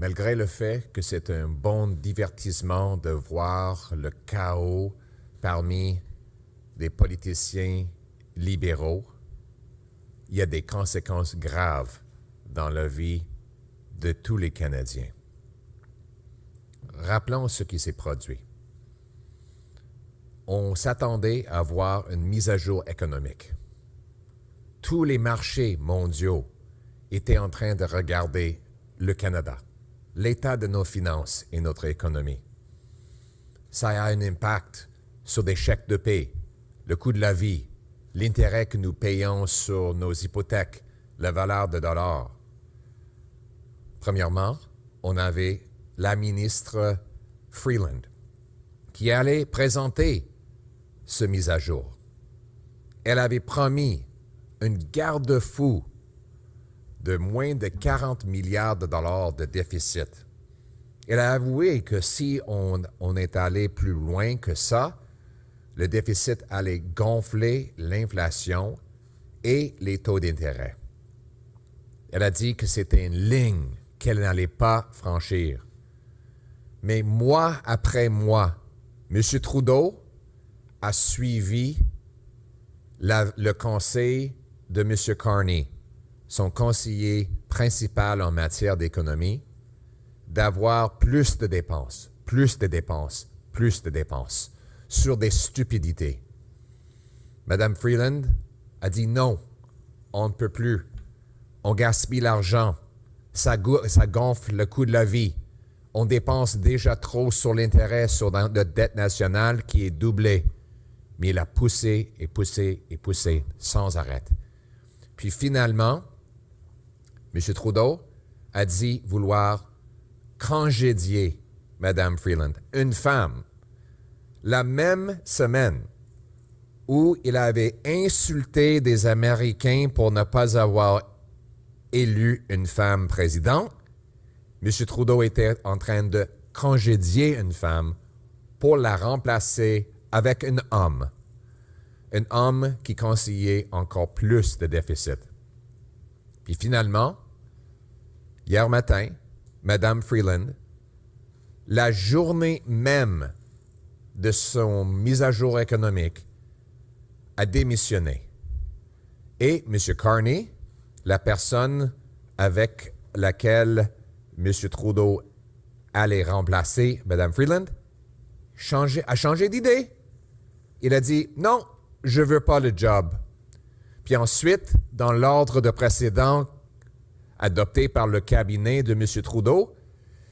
malgré le fait que c'est un bon divertissement de voir le chaos parmi des politiciens libéraux, il y a des conséquences graves dans la vie de tous les Canadiens. Rappelons ce qui s'est produit. On s'attendait à voir une mise à jour économique. Tous les marchés mondiaux étaient en train de regarder le Canada, l'état de nos finances et notre économie. Ça a un impact sur des chèques de paie, le coût de la vie, l'intérêt que nous payons sur nos hypothèques, la valeur de dollar. Premièrement, on avait la ministre Freeland qui allait présenter ce mise à jour. Elle avait promis une garde-fou de moins de 40 milliards de dollars de déficit. Elle a avoué que si on est allé plus loin que ça, le déficit allait gonfler l'inflation et les taux d'intérêt. Elle a dit que c'était une ligne qu'elle n'allait pas franchir. Mais mois après mois, M. Trudeau a suivi le conseil de M. Carney, son conseiller principal en matière d'économie, d'avoir plus de dépenses sur des stupidités. Mme Freeland a dit non, on ne peut plus. On gaspille l'argent, ça gonfle le coût de la vie. On dépense déjà trop sur l'intérêt sur notre dette nationale qui est doublée. Mais il a poussé sans arrêt. Puis finalement, M. Trudeau a dit vouloir congédier Mme Freeland, une femme, la même semaine où il avait insulté des Américains pour ne pas avoir élu une femme présidente. M. Trudeau était en train de congédier une femme pour la remplacer avec un homme qui conseillait encore plus de déficit. Puis finalement, hier matin, Mme Freeland, la journée même de son mise à jour économique, a démissionné. Et M. Carney, la personne avec laquelle M. Trudeau allait remplacer Mme Freeland, a changé d'idée. Il a dit « Non, je ne veux pas le job ». Puis ensuite, dans l'ordre de précédent adopté par le cabinet de M. Trudeau,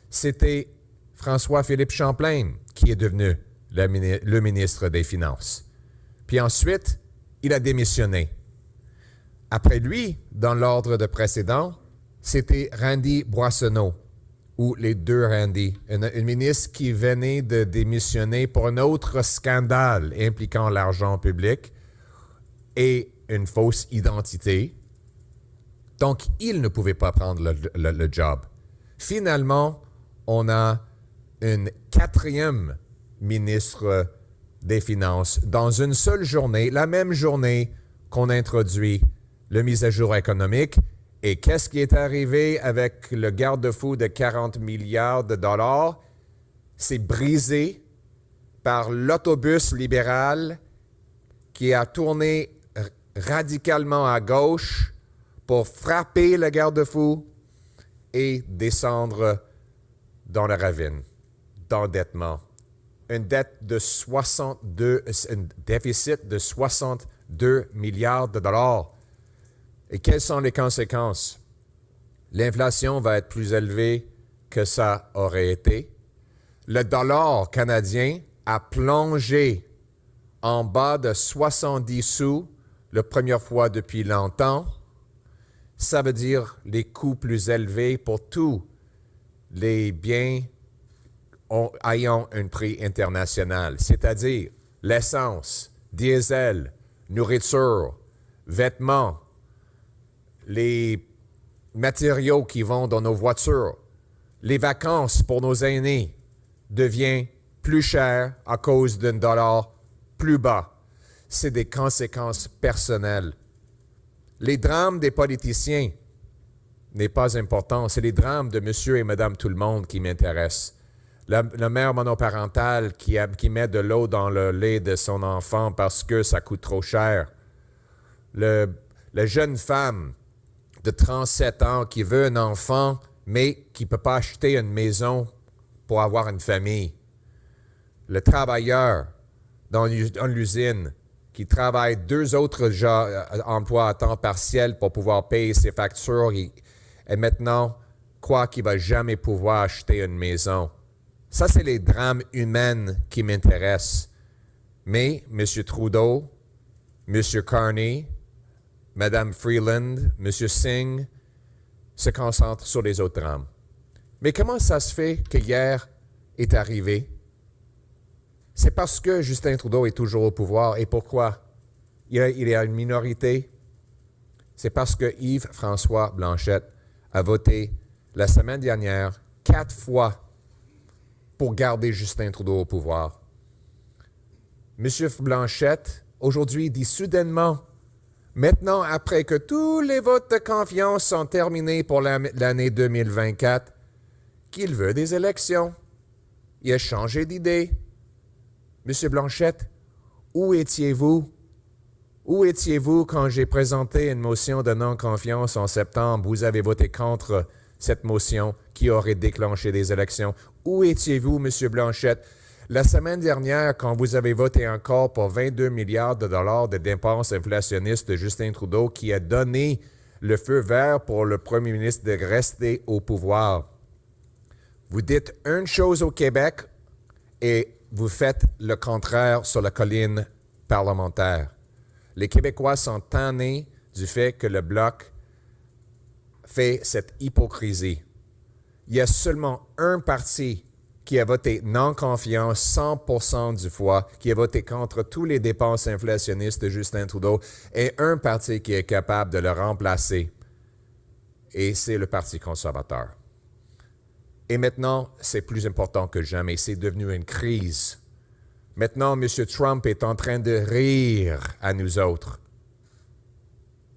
c'était François-Philippe Champlain qui est devenu le ministre des Finances. Puis ensuite, il a démissionné. Après lui, dans l'ordre de précédent, c'était Randy Boissonnault, ou les deux Randy, un ministre qui venait de démissionner pour un autre scandale impliquant l'argent public et une fausse identité. Donc, il ne pouvait pas prendre le job. Finalement, on a une quatrième ministre des Finances dans une seule journée, la même journée qu'on introduit le mise à jour économique. Et qu'est-ce qui est arrivé avec le garde-fou de 40 milliards de dollars? C'est brisé par l'autobus libéral qui a tourné radicalement à gauche pour frapper le garde-fou et descendre dans la ravine d'endettement. Un déficit de 62 milliards de dollars. Et quelles sont les conséquences? L'inflation va être plus élevée que ça aurait été. Le dollar canadien a plongé en bas de 70 sous la première fois depuis longtemps. Ça veut dire les coûts plus élevés pour tous les biens ayant un prix international, c'est-à-dire l'essence, diesel, nourriture, vêtements, les matériaux qui vont dans nos voitures, les vacances pour nos aînés deviennent plus chères à cause d'un dollar plus bas. C'est des conséquences personnelles. Les drames des politiciens, n'est pas important. C'est les drames de monsieur et madame tout le monde qui m'intéressent. La mère monoparentale qui met de l'eau dans le lait de son enfant parce que ça coûte trop cher. La jeune femme de 37 ans qui veut un enfant, mais qui ne peut pas acheter une maison pour avoir une famille. Le travailleur dans l'usine qui travaille 2 autres emplois à temps partiel pour pouvoir payer ses factures et maintenant croit qu'il ne va jamais pouvoir acheter une maison. Ça, c'est les drames humains qui m'intéressent. Mais M. Trudeau, M. Carney, Mme Freeland, M. Singh se concentrent sur les autres drames. Mais comment ça se fait que hier est arrivé? C'est parce que Justin Trudeau est toujours au pouvoir. Et pourquoi? Il y a une minorité. C'est parce que Yves-François Blanchet a voté la semaine dernière 4 fois pour garder Justin Trudeau au pouvoir. M. Blanchet, aujourd'hui, dit soudainement, maintenant, après que tous les votes de confiance sont terminés pour l'année 2024, qu'il veut des élections. Il a changé d'idée. M. Blanchet, où étiez-vous? Où étiez-vous quand j'ai présenté une motion de non-confiance en septembre? Vous avez voté contre cette motion qui aurait déclenché des élections. Où étiez-vous, M. Blanchet? La semaine dernière, quand vous avez voté encore pour 22 milliards de dollars de dépenses inflationnistes de Justin Trudeau, qui a donné le feu vert pour le premier ministre de rester au pouvoir, vous dites une chose au Québec et vous faites le contraire sur la colline parlementaire. Les Québécois sont tannés du fait que le Bloc fait cette hypocrisie. Il y a seulement un parti qui a voté non-confiance 100% du fois, qui a voté contre tous les dépenses inflationnistes de Justin Trudeau, et un parti qui est capable de le remplacer, et c'est le Parti conservateur. Et maintenant, c'est plus important que jamais, c'est devenu une crise. Maintenant, M. Trump est en train de rire à nous autres,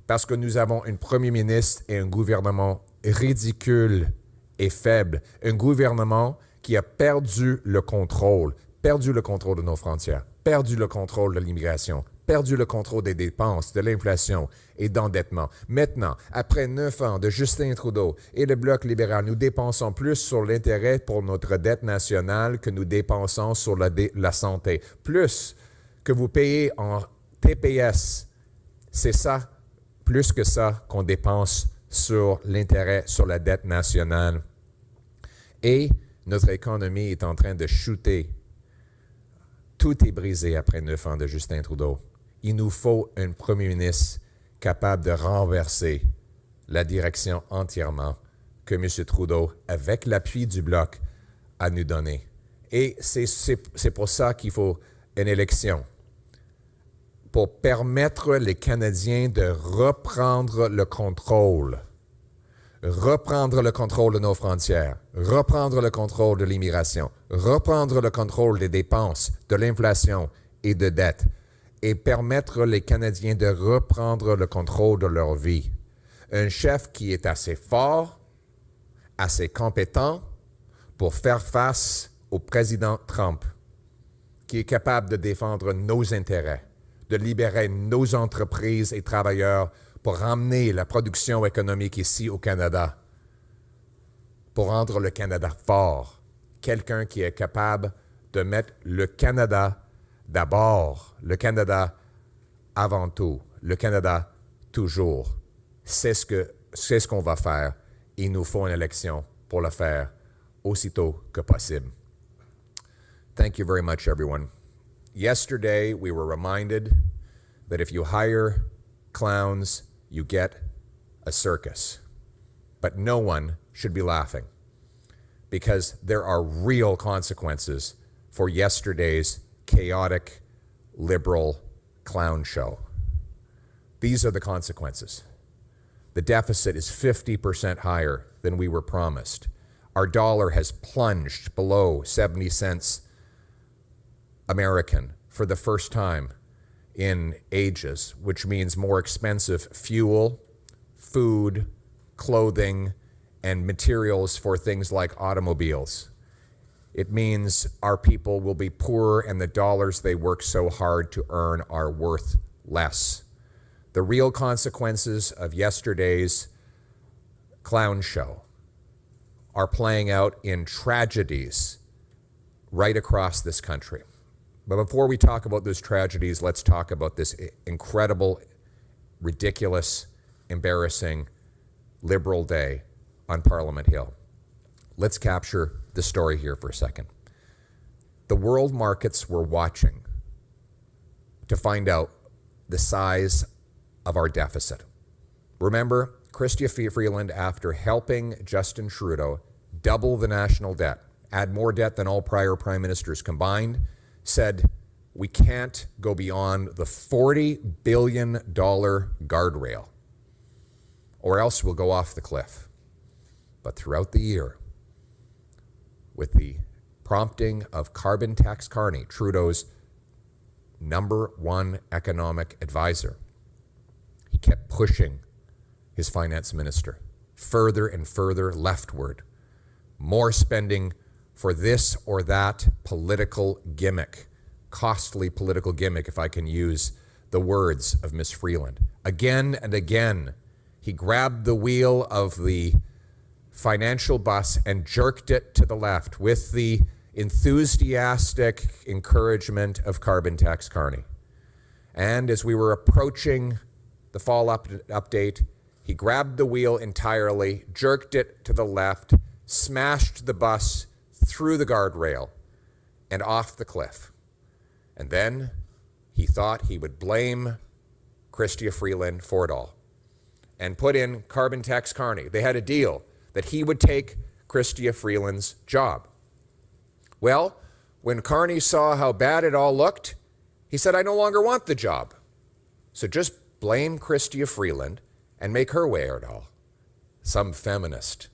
parce que nous avons un premier ministre et un gouvernement ridicule et faible, un gouvernement qui a perdu le contrôle de nos frontières, perdu le contrôle de l'immigration, perdu le contrôle des dépenses, de l'inflation et d'endettement. Maintenant, après 9 ans de Justin Trudeau et le Bloc libéral, nous dépensons plus sur l'intérêt pour notre dette nationale que nous dépensons sur la santé. Plus que vous payez en TPS, c'est ça, plus que ça qu'on dépense sur l'intérêt, sur la dette nationale. Et notre économie est en train de chuter. Tout est brisé après 9 ans de Justin Trudeau. Il nous faut un premier ministre capable de renverser la direction entièrement que M. Trudeau, avec l'appui du Bloc, a nous donné. Et c'est pour ça qu'il faut une élection, pour permettre les Canadiens de reprendre le contrôle de nos frontières, reprendre le contrôle de l'immigration, reprendre le contrôle des dépenses, de l'inflation et de dette, et permettre les Canadiens de reprendre le contrôle de leur vie. Un chef qui est assez fort, assez compétent pour faire face au président Trump, qui est capable de défendre nos intérêts, de libérer nos entreprises et travailleurs pour ramener la production économique ici au Canada, pour rendre le Canada fort. Quelqu'un qui est capable de mettre le Canada d'abord, le Canada avant tout, le Canada toujours. C'est ce qu'on va faire. Il nous faut une élection pour le faire aussitôt que possible. Thank you very much, everyone. Yesterday, we were reminded that if you hire clowns, you get a circus. But no one should be laughing, because there are real consequences for yesterday's chaotic, liberal clown show. These are the consequences. The deficit is 50% higher than we were promised. Our dollar has plunged below 70 cents American for the first time in ages, which means more expensive fuel, food, clothing, and materials for things like automobiles. It means our people will be poorer and the dollars they work so hard to earn are worth less. The real consequences of yesterday's clown show are playing out in tragedies right across this country. But before we talk about those tragedies, let's talk about this incredible, ridiculous, embarrassing Liberal day on Parliament Hill. Let's capture the story here for a second. The world markets were watching to find out the size of our deficit. Remember, Chrystia Freeland, after helping Justin Trudeau double the national debt, add more debt than all prior prime ministers combined, said we can't go beyond the $40 billion guardrail, or else we'll go off the cliff. But throughout the year, with the prompting of Carbon Tax Carney, Trudeau's #1 economic advisor, he kept pushing his finance minister further and further leftward. More spending for this or that political gimmick, costly political gimmick, if I can use the words of Ms. Freeland. Again and again, he grabbed the wheel of the financial bus and jerked it to the left with the enthusiastic encouragement of Carbon Tax Carney. And as we were approaching the fall update, he grabbed the wheel entirely, jerked it to the left, smashed the bus through the guardrail and off the cliff. And then he thought he would blame Chrystia Freeland for it all and put in Carbon Tax Carney. They had a deal that he would take Chrystia Freeland's job. Well, when Carney saw how bad it all looked, he said, I no longer want the job. So just blame Chrystia Freeland and make her wear it all. Some feminist.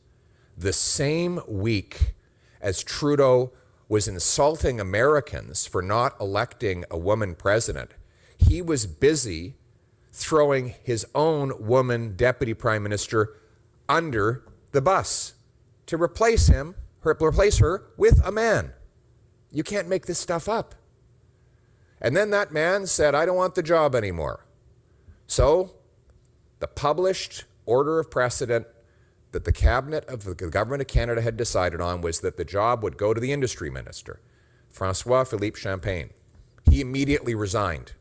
The same week as Trudeau was insulting Americans for not electing a woman president, he was busy throwing his own woman deputy prime minister under the bus to replace her with a man. You can't make this stuff up. And then that man said, I don't want the job anymore. So the published order of precedent that the cabinet of the government of Canada had decided on was that the job would go to the industry minister, François-Philippe Champagne. He immediately resigned,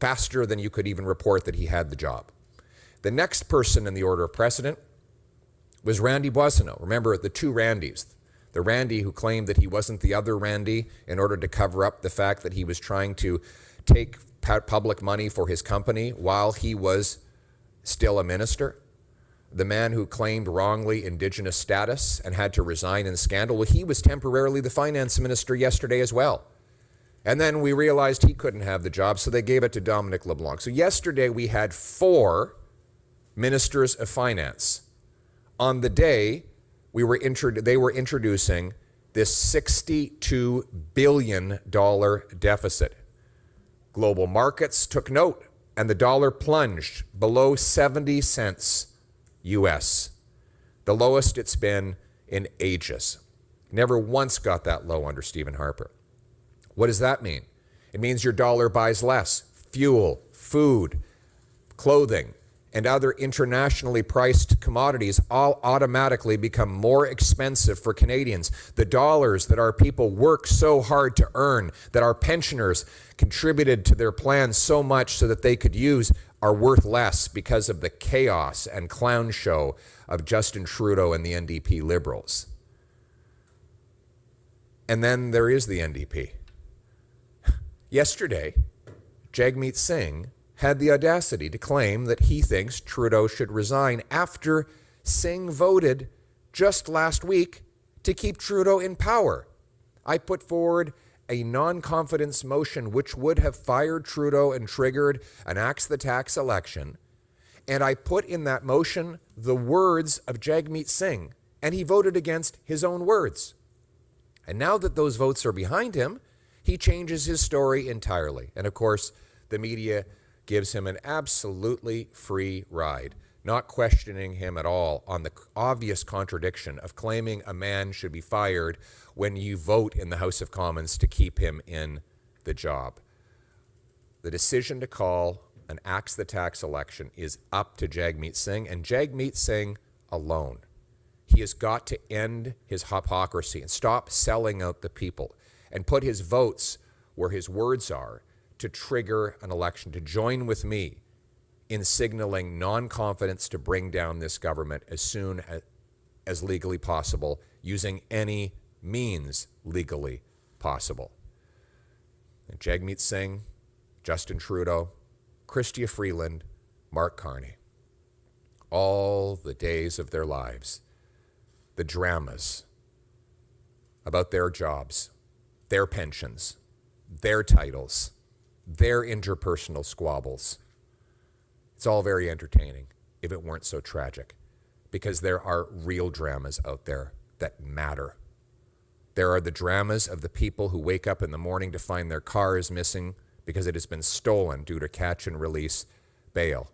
faster than you could even report that he had the job. The next person in the order of precedent was Randy Boissonnault. Remember the two Randys. The Randy who claimed that he wasn't the other Randy in order to cover up the fact that he was trying to take public money for his company while he was still a minister. The man who claimed wrongly Indigenous status and had to resign in scandal, well, he was temporarily the finance minister yesterday as well. And then we realized he couldn't have the job, so they gave it to Dominic LeBlanc. So yesterday we had 4 ministers of finance. On the day they were introducing this $62 billion deficit. Global markets took note, and the dollar plunged below 70 cents US, the lowest it's been in ages. Never once got that low under Stephen Harper. What does that mean? It means your dollar buys less fuel, food, clothing, and other internationally priced commodities all automatically become more expensive for Canadians. The dollars that our people work so hard to earn, that our pensioners contributed to their plans so much so that they could use, are worth less because of the chaos and clown show of Justin Trudeau and the NDP Liberals. And then there is the NDP. Yesterday, Jagmeet Singh had the audacity to claim that he thinks Trudeau should resign after Singh voted just last week to keep Trudeau in power. I put forward a non-confidence motion which would have fired Trudeau and triggered an axe the tax election. And I put in that motion the words of Jagmeet Singh, and he voted against his own words. And now that those votes are behind him, he changes his story entirely. And of course, the media gives him an absolutely free ride not questioning him at all on the obvious contradiction of claiming a man should be fired when you vote in the House of Commons to keep him in the job. The decision to call an axe the tax election is up to Jagmeet Singh, and Jagmeet Singh alone. He has got to end his hypocrisy and stop selling out the people and put his votes where his words are to trigger an election, to join with me in signaling non-confidence to bring down this government as soon as legally possible, using any means legally possible. And Jagmeet Singh, Justin Trudeau, Chrystia Freeland, Mark Carney, all the days of their lives, the dramas about their jobs, their pensions, their titles, their interpersonal squabbles. It's all very entertaining if it weren't so tragic, because there are real dramas out there that matter. There are the dramas of the people who wake up in the morning to find their car is missing because it has been stolen due to catch and release bail.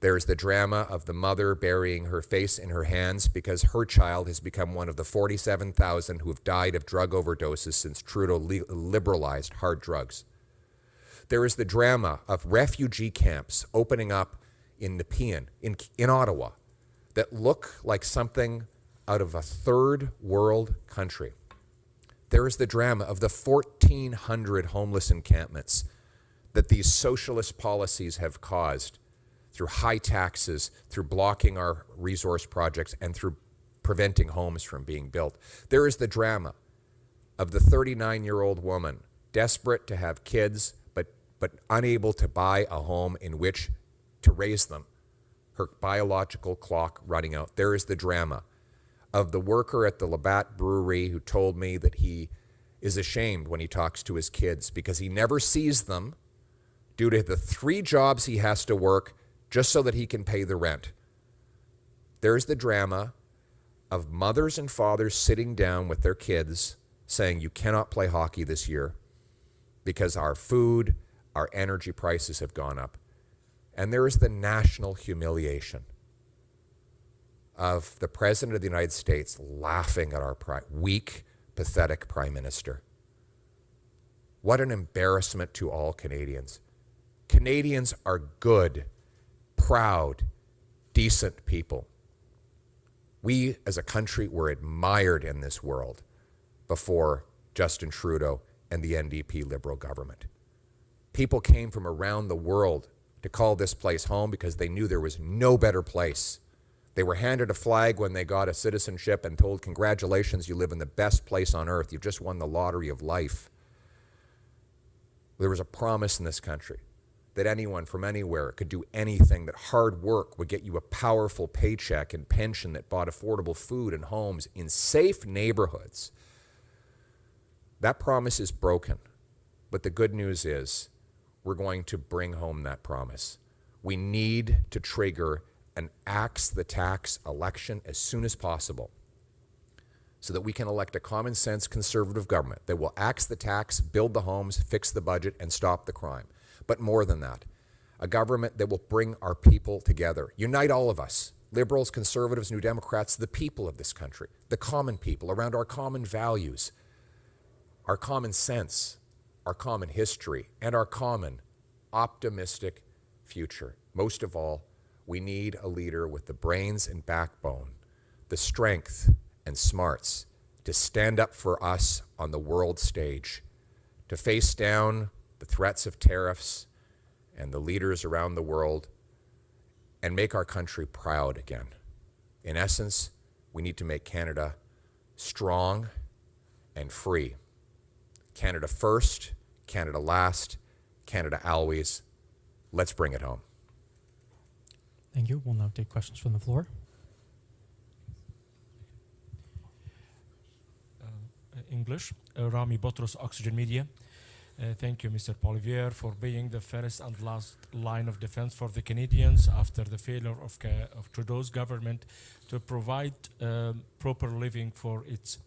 There's the drama of the mother burying her face in her hands because her child has become one of the 47,000 who have died of drug overdoses since Trudeau liberalized hard drugs. There is the drama of refugee camps opening up in Nepean, in Ottawa, that look like something out of a third world country. There is the drama of the 1,400 homeless encampments that these socialist policies have caused through high taxes, through blocking our resource projects, and through preventing homes from being built. There is the drama of the 39-year-old woman desperate to have kids, but unable to buy a home in which to raise them, her biological clock running out. There is the drama of the worker at the Labatt Brewery who told me that he is ashamed when he talks to his kids because he never sees them due to the 3 jobs he has to work just so that he can pay the rent. There's the drama of mothers and fathers sitting down with their kids saying, you cannot play hockey this year because our food, our energy prices have gone up. And there is the national humiliation of the President of the United States laughing at our weak, pathetic Prime Minister. What an embarrassment to all Canadians. Canadians are good, proud, decent people. We as a country were admired in this world before Justin Trudeau and the NDP Liberal government. People came from around the world to call this place home because they knew there was no better place. They were handed a flag when they got a citizenship and told, congratulations, you live in the best place on earth. You've just won the lottery of life. There was a promise in this country that anyone from anywhere could do anything, that hard work would get you a powerful paycheck and pension that bought affordable food and homes in safe neighborhoods. That promise is broken, but the good news is we're going to bring home that promise. We need to trigger an axe the tax election as soon as possible so that we can elect a common sense conservative government that will axe the tax, build the homes, fix the budget, and stop the crime. But more than that, a government that will bring our people together, unite all of us, liberals, conservatives, New Democrats, the people of this country, the common people around our common values, our common sense, our common history, and our common optimistic future. Most of all, we need a leader with the brains and backbone, the strength and smarts to stand up for us on the world stage, to face down the threats of tariffs and the leaders around the world and make our country proud again. In essence, we need to make Canada strong and free. Canada first, Canada last, Canada always. Let's bring it home. Thank you. We'll now take questions from the floor. English. Rami Botros, Oxygen Media. Thank you, Mr. Poilievre, for being the first and last line of defense for the Canadians after the failure of Trudeau's government to provide proper living for his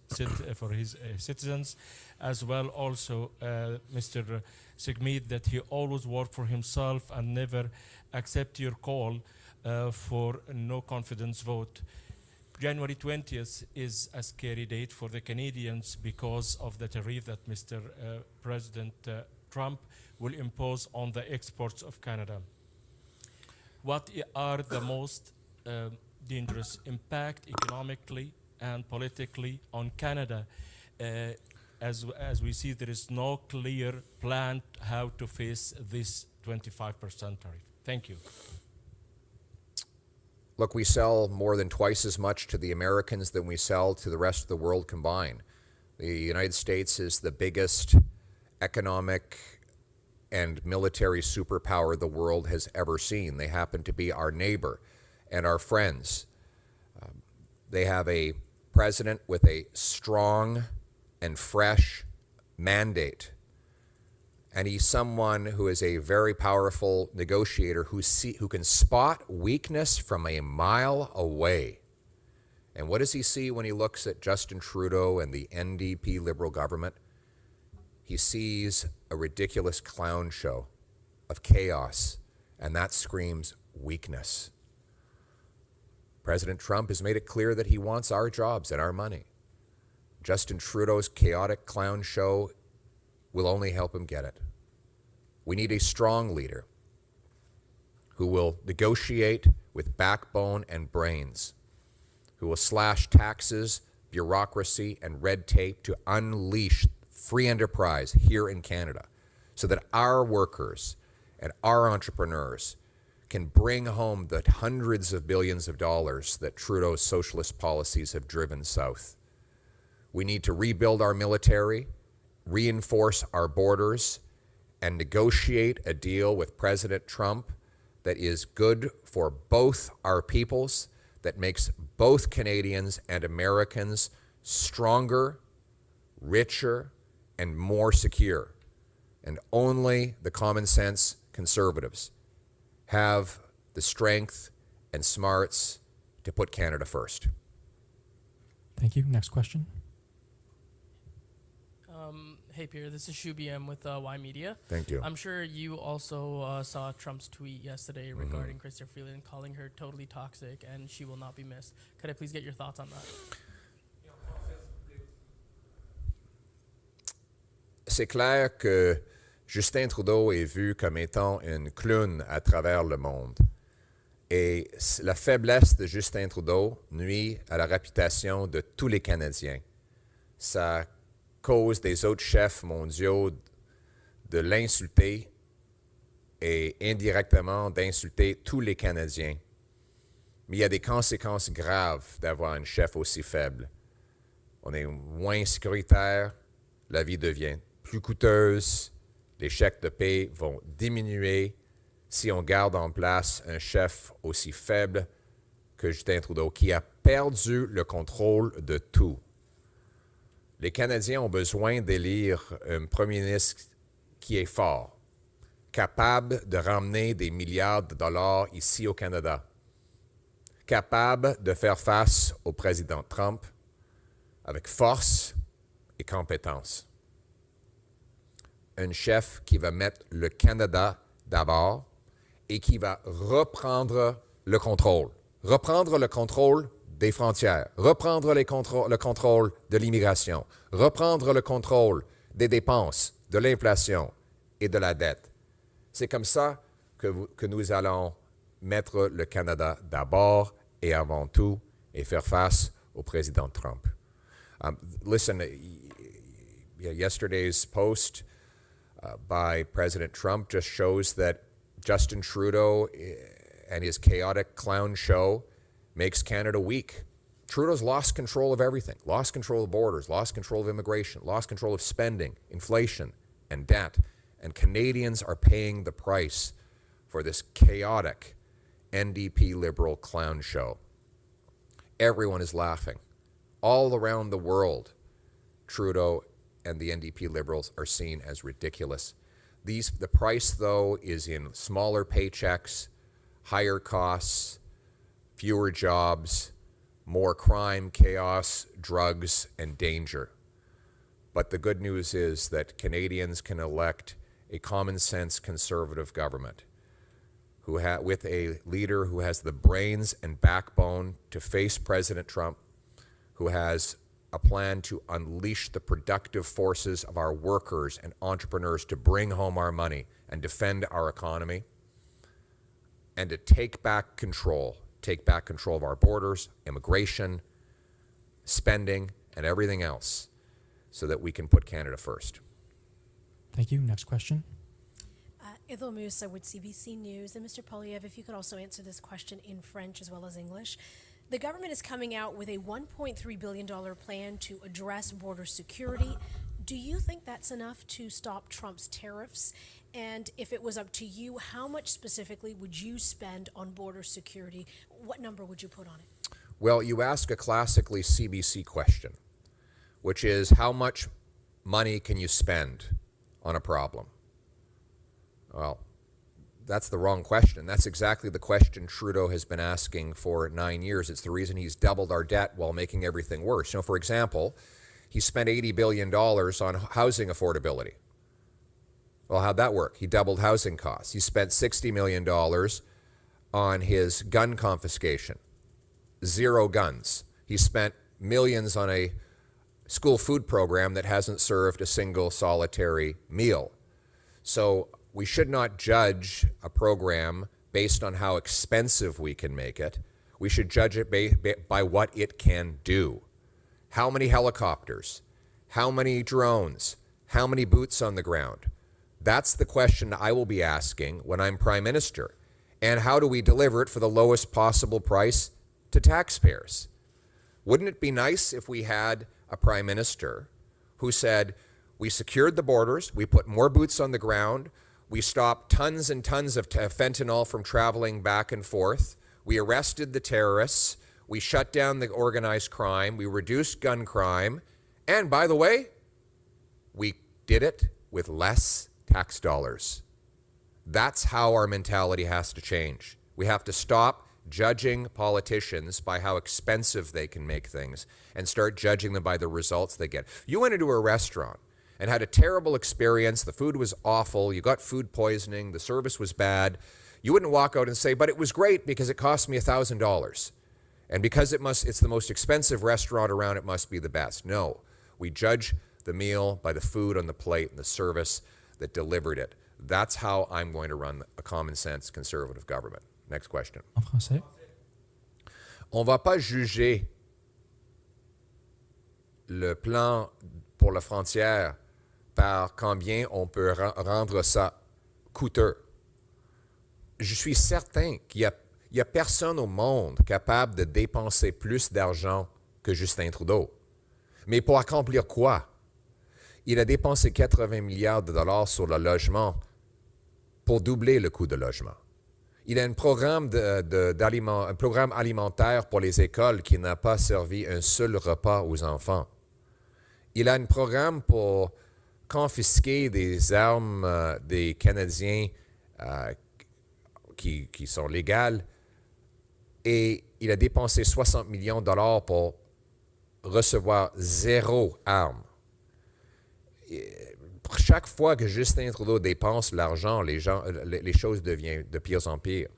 citizens, as well also Mr. Jagmeet, that he always worked for himself and never accept your call for no confidence vote. January 20th is a scary date for the Canadians because of the tariff that Mr. President Trump will impose on the exports of Canada. What are the most dangerous impact economically and politically on Canada? As we see, there is no clear plan how to face this 25% tariff. Thank you. Look, we sell more than twice as much to the Americans than we sell to the rest of the world combined. The United States is the biggest economic and military superpower the world has ever seen. They happen to be our neighbor and our friends. They have a president with a strong and fresh mandate. And he's someone who is a very powerful negotiator who can spot weakness from a mile away. And what does he see when he looks at Justin Trudeau and the NDP Liberal government? He sees a ridiculous clown show of chaos, and that screams weakness. President Trump has made it clear that he wants our jobs and our money. Justin Trudeau's chaotic clown show will only help him get it. We need a strong leader who will negotiate with backbone and brains, who will slash taxes, bureaucracy, and red tape to unleash free enterprise here in Canada so that our workers and our entrepreneurs can bring home the hundreds of billions of dollars that Trudeau's socialist policies have driven south. We need to rebuild our military, reinforce our borders, and negotiate a deal with President Trump that is good for both our peoples, that makes both Canadians and Americans stronger, richer, and more secure. And only the common sense conservatives have the strength and smarts to put Canada first. Thank you. Next question. Hey, Pierre, this is Shubi. I'm with Y Media. Thank you. I'm sure you also saw Trump's tweet yesterday regarding Chrystia Freeland, calling her totally toxic and she will not be missed. Could I please get your thoughts on that? C'est clair que Justin Trudeau est vu comme étant une clown à travers le monde. Et la faiblesse de Justin Trudeau nuit à la réputation de tous les Canadiens. Ça cause des autres chefs mondiaux de l'insulter et indirectement d'insulter tous les Canadiens. Mais il y a des conséquences graves d'avoir un chef aussi faible. On est moins sécuritaire, la vie devient plus coûteuse, les chèques de paie vont diminuer si on garde en place un chef aussi faible que Justin Trudeau, qui a perdu le contrôle de tout. Les Canadiens ont besoin d'élire un premier ministre qui est fort, capable de ramener des milliards de dollars ici au Canada, capable de faire face au président Trump avec force et compétence. Un chef qui va mettre le Canada d'abord et qui va reprendre le contrôle. Reprendre le contrôle des frontières, reprendre le contrôle de l'immigration, reprendre le contrôle des dépenses, de l'inflation et de la dette. C'est comme ça que nous allons mettre le Canada d'abord et avant tout et faire face au président Trump. Listen, yesterday's post by President Trump just shows that Justin Trudeau and his chaotic clown show makes Canada weak. Trudeau's lost control of everything, lost control of borders, lost control of immigration, lost control of spending, inflation, and debt. And Canadians are paying the price for this chaotic NDP Liberal clown show. Everyone is laughing. All around the world, Trudeau and the NDP Liberals are seen as ridiculous. The price, though, is in smaller paychecks, higher costs, fewer jobs, more crime, chaos, drugs, and danger. But the good news is that Canadians can elect a common-sense conservative government with a leader who has the brains and backbone to face President Trump, who has a plan to unleash the productive forces of our workers and entrepreneurs to bring home our money and defend our economy, and to take back control of our borders, immigration, spending, and everything else, so that we can put Canada first. Thank you. Next question. Idil Musa with CBC News. And Mr. Poilievre, if you could also answer this question in French as well as English. The government is coming out with a $1.3 billion plan to address border security. Do you think that's enough to stop Trump's tariffs? And if it was up to you, how much specifically would you spend on border security? What number would you put on it? Well, you ask a classically CBC question, which is how much money can you spend on a problem? Well, that's the wrong question. That's exactly the question Trudeau has been asking for 9 years. It's the reason he's doubled our debt while making everything worse. You know, for example, he spent $80 billion on housing affordability. Well, how'd that work? He doubled housing costs. He spent $60 million on his gun confiscation. 0 guns. He spent millions on a school food program that hasn't served a single solitary meal. So we should not judge a program based on how expensive we can make it. We should judge it by what it can do. How many helicopters? How many drones? How many boots on the ground? That's the question I will be asking when I'm Prime Minister. And how do we deliver it for the lowest possible price to taxpayers? Wouldn't it be nice if we had a Prime Minister who said, we secured the borders, we put more boots on the ground, we stopped tons and tons of fentanyl from traveling back and forth, we arrested the terrorists, we shut down the organized crime, we reduced gun crime, and by the way, we did it with less tax dollars. That's how our mentality has to change. We have to stop judging politicians by how expensive they can make things and start judging them by the results they get. You went into a restaurant and had a terrible experience, the food was awful, you got food poisoning, the service was bad. You wouldn't walk out and say, but it was great because it cost me $1,000. And because it's the most expensive restaurant around, it must be the best. No, we judge the meal by the food on the plate and the service that delivered it. That's how I'm going to run a common sense conservative government. Next question. En français. On ne va pas juger le plan pour la frontière par combien on peut rendre ça coûteux. Je suis certain qu'il y a personne au monde capable de dépenser plus d'argent que Justin Trudeau. Mais pour accomplir quoi? Il a dépensé 80 milliards de dollars sur le logement pour doubler le coût de logement. Il a un programme alimentaire pour les écoles qui n'a pas servi un seul repas aux enfants. Il a un programme pour confisquer des armes des Canadiens qui sont légales. Et il a dépensé 60 millions de dollars pour recevoir 0 arme. Chaque fois que Justin Trudeau dépense l'argent, les choses deviennent de pire en pire.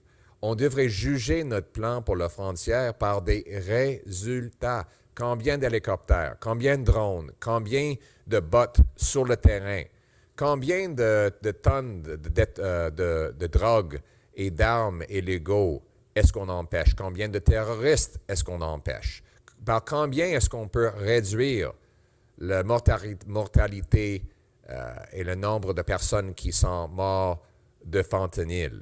On devrait juger notre plan pour la frontière par des résultats. Combien d'hélicoptères, combien de drones, combien de bots sur le terrain, combien de tonnes de drogue et d'armes illégaux est-ce qu'on empêche? Combien de terroristes est-ce qu'on empêche? Par combien est-ce qu'on peut réduire la mortalité et le nombre de personnes qui sont mortes de fentanyl?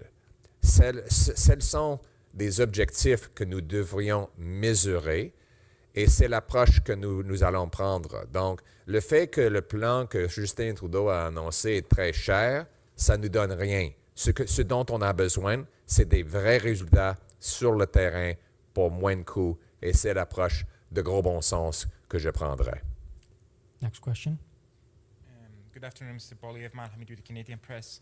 Cels sont des objectifs que nous devrions mesurer et c'est l'approche que nous allons prendre. Donc, le fait que le plan que Justin Trudeau a annoncé est très cher, ça ne nous donne rien. Ce dont on a besoin, c'est des vrais résultats sur le terrain pour moins de coûts et c'est l'approche de gros bon sens que je prendrai. Next question. Good afternoon, Mr. Poilievre. Malhamid with the Canadian Press.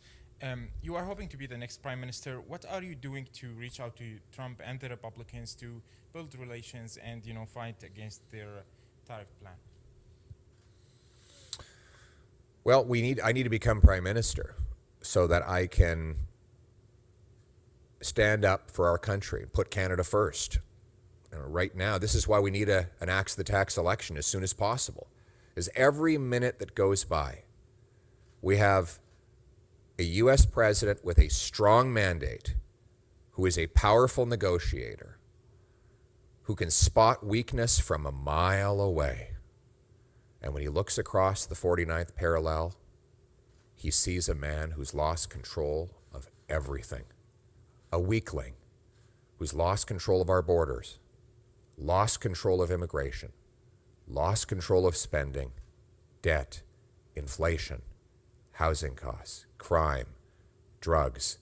You are hoping to be the next Prime Minister. What are you doing to reach out to Trump and the Republicans to build relations and, fight against their tariff plan? Well, I need to become Prime Minister so that I can stand up for our country, put Canada first. Right now, this is why we need an axe the tax election as soon as possible. Because every minute that goes by, we have a U.S. president with a strong mandate, who is a powerful negotiator, who can spot weakness from a mile away. And when he looks across the 49th parallel, he sees a man who's lost control of everything. A weakling who's lost control of our borders, lost control of immigration, lost control of spending, debt, inflation, housing costs, crime, drugs,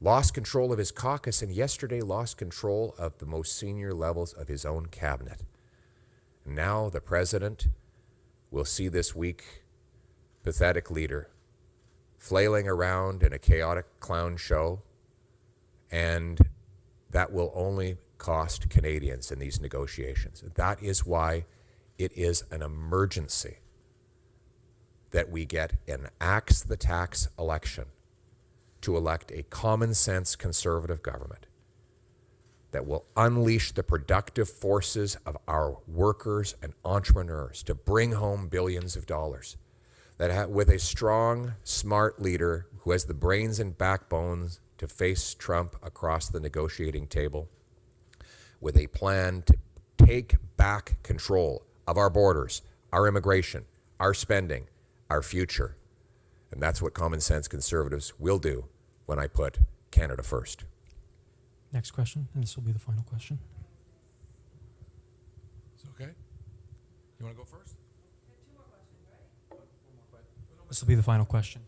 lost control of his caucus, and yesterday lost control of the most senior levels of his own cabinet. Now the president will see this weak, pathetic leader flailing around in a chaotic clown show, and that will only cost Canadians in these negotiations. That is why it is an emergency that we get an axe the tax election to elect a common sense conservative government that will unleash the productive forces of our workers and entrepreneurs to bring home billions of dollars. That with a strong, smart leader who has the brains and backbones to face Trump across the negotiating table, with a plan to take back control of our borders, our immigration, our spending, our future. And that's what common sense conservatives will do when I put Canada first. Next question, and this will be the final question. Is it okay? You want to go first? This will be the final question.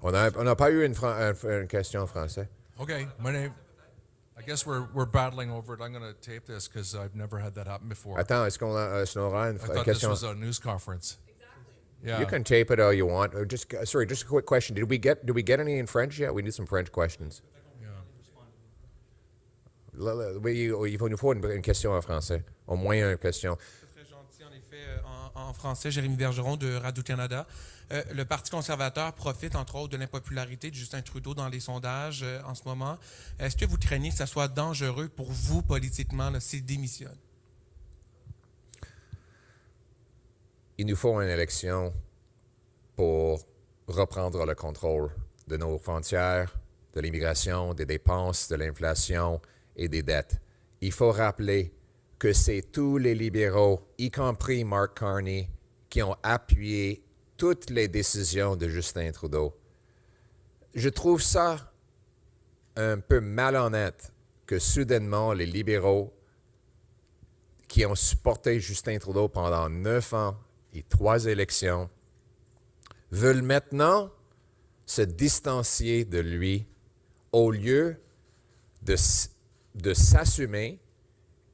On n'a pas eu une question en français. Okay, my name. I guess we're battling over it. I'm going to tape this because I've never had that happen before. Attends, est-ce qu'on aura une I thought question? this was a news conference. Yeah. You can tape it all you want. Just a quick question. Did we get any in French yet? We need some French questions. Il faut nous faut une question en français. Au moins une question. C'est très gentil, en effet. En français, Jérémy Bergeron de Radio-Canada. Le Parti conservateur profite, entre autres, de l'impopularité de Justin Trudeau dans les sondages en ce moment. Est-ce que vous craignez que ça soit dangereux pour vous, politiquement, là, s'il démissionne? Il nous faut une élection pour reprendre le contrôle de nos frontières, de l'immigration, des dépenses, de l'inflation et des dettes. Il faut rappeler que c'est tous les libéraux, y compris Mark Carney, qui ont appuyé toutes les décisions de Justin Trudeau. Je trouve ça un peu malhonnête que soudainement les libéraux qui ont supporté Justin Trudeau pendant 9 ans et 3 élections veulent maintenant se distancier de lui au lieu de s'assumer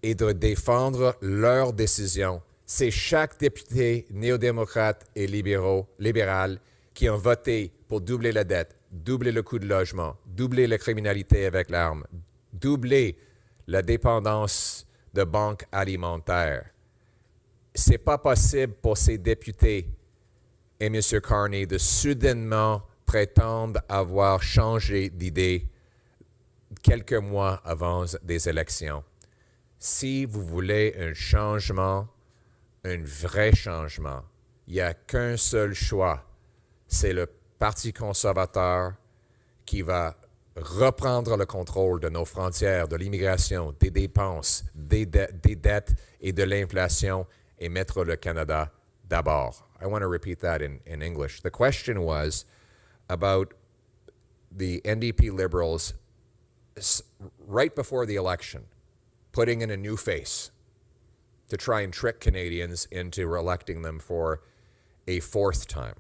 et de défendre leurs décisions. C'est chaque député néo-démocrate et libéral qui ont voté pour doubler la dette, doubler le coût de logement, doubler la criminalité avec l'arme, doubler la dépendance de banques alimentaires. C'est pas possible pour ces députés et M. Carney de soudainement prétendre avoir changé d'idée quelques mois avant des élections. Si vous voulez un changement, un vrai changement, il n'y a qu'un seul choix. C'est le Parti conservateur qui va reprendre le contrôle de nos frontières, de l'immigration, des dépenses, des dettes et de l'inflation et mettre le Canada d'abord. I want to repeat that in English. The question was about the NDP Liberals right before the election putting in a new face to try and trick Canadians into electing them for a 4th time.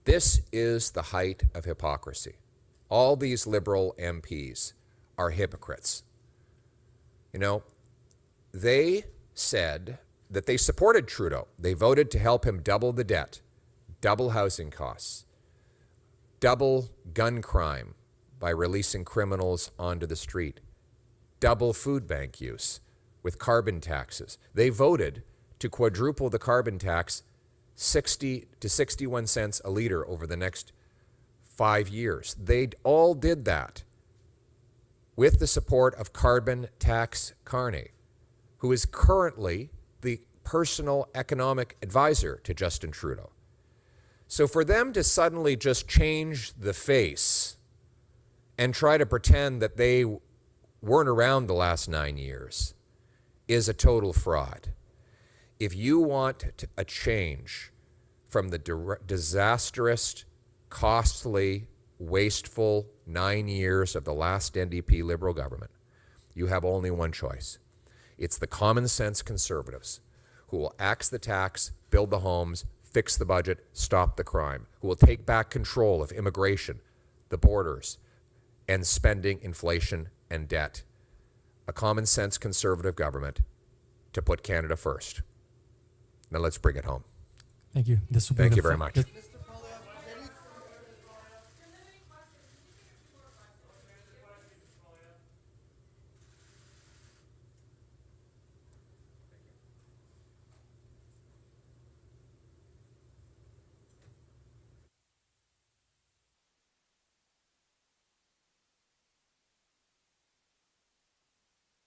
This is the height of hypocrisy. All these Liberal MPs are hypocrites. You know, they said that they supported Trudeau. They voted to help him double the debt, double housing costs, double gun crime by releasing criminals onto the street, double food bank use with carbon taxes. They voted to quadruple the carbon tax 60 to 61 cents a liter over the next 5 years. They all did that with the support of Carbon Tax Carney, who is currently the personal economic advisor to Justin Trudeau. So for them to suddenly just change the face and try to pretend that they weren't around the last 9 years is a total fraud. If you want a change from the disastrous, costly, wasteful 9 years of the last NDP Liberal government, you have only one choice. It's the common sense Conservatives who will axe the tax, build the homes, fix the budget, stop the crime, who will take back control of immigration, the borders, and spending, inflation, and debt. A common sense Conservative government to put Canada first. Now let's bring it home. Thank you. This will be Thank the you very fi- much. this-